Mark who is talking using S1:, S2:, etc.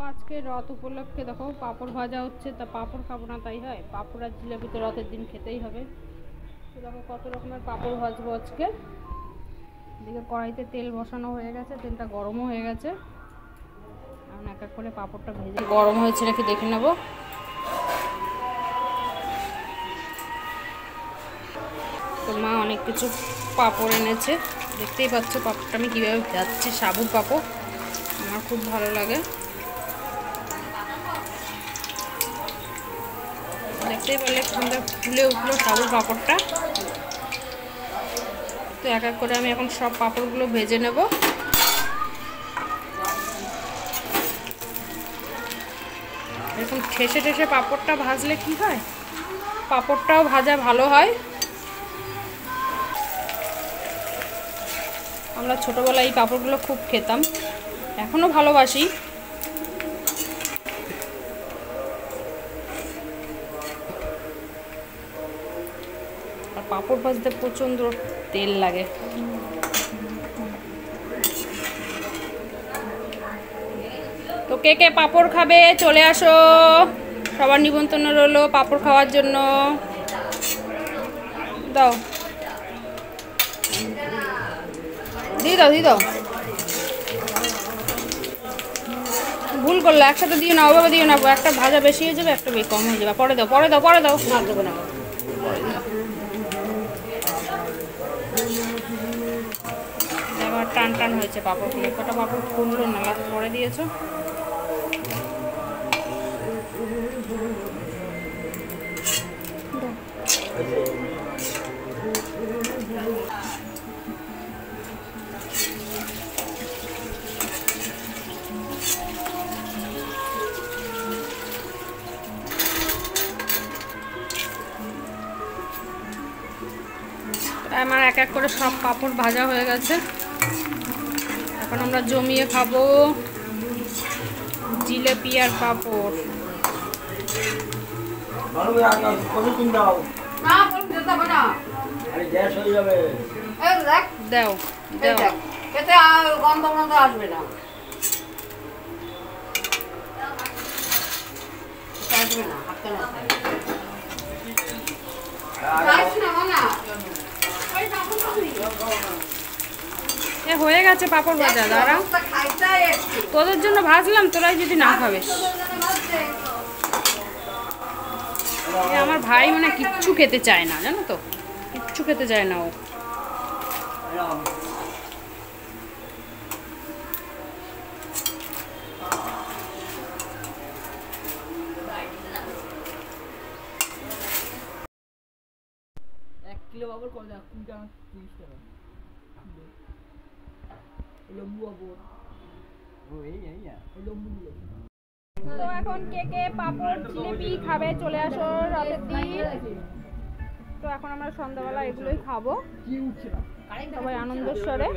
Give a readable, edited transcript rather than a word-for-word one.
S1: আজকে রথ উপলক্ষে দেখো পাঁপড় ভাজা হচ্ছে, তা পাঁপড় খাবো না তাই হয়? পাঁপড় আর জিলাপি তো রথের দিন খেতেই হবে। তো দেখো কত রকমের পাঁপড় ভাজবো আজকে। এদিকে কড়াইতে তেল বসানো হয়ে গেছে, তেলটা গরমও হয়ে গেছে। এখন এক এক করে পাঁপড়টা ভেজে গরম হয়েছে নাকি দেখে নেব। তো মা অনেক কিছু পাঁপড় এনেছে, দেখতেই পাচ্ছ পাঁপড়টা আমি কীভাবে ভাজছি। সাবুর পাঁপড় আমার খুব ভালো লাগে, দেখতেই পারলে সুন্দর ফুলে উঠলো সাবুর পাঁপড়টা। তো এক এক করে আমি এখন সব পাঁপড়গুলো ভেজে নেব। এরকম ঠেসে ঠেসে পাঁপড়টা ভাজলে কি হয়, পাঁপড়টাও ভাজা ভালো হয়। আমরা ছোটোবেলায় এই পাঁপড়গুলো খুব খেতাম, এখনও ভালোবাসি। আর পাঁপড় ভাজতে প্রচণ্ড তেল লাগে। তো কে কে পাঁপড় খাবে চলে আসো, সবার নিমন্ত্রণ রইলো পাঁপড় খাওয়ার জন্য। দাও দিয়ে দাও দিয়ে দাও, ভুল করলো, একসাথে দিও না, ওভাবে দিও না, একটা ভাজা বেশি হয়ে যাবে, একটা কম হয়ে যাবে। পরে দাও পরে দাও পরে দাও, না দেবো না। এবার টান টান হয়েছে পাঁপড়গুলো, কটা পাঁপড় ফুললো না, পরে দিয়েছো। আমার এক এক করে সব পাঁপড় ভাজা হয়ে গেছে। এখন আমরা জমিয়ে খাবো জিলেপি আর পাঁপড়। দাও গন্ধ গন্ধ আসবে না, আসবে না, হয়ে গেছে পাঁপড় ভাজা। দাঁড়া, তোদের জন্য ভাজলাম, তোরাই যদি না খাবে। আমার ভাই মানে কিচ্ছু খেতে চায় না, জানো তো, কিচ্ছু খেতে চায় না ও।
S2: কিলো পাপড় কত টাকা? 20 টাকা 30 টাকা। লম্বু পাপড় ও এই লম্বুগুলো।
S1: তো এখন কে কে পাঁপড় জিলেপি খাবে চলে আসো রাতের দিন। তো এখন আমরা সন্ধ্যাবেলা এগুলোই খাবো সবাই আনন্দের স্বরে।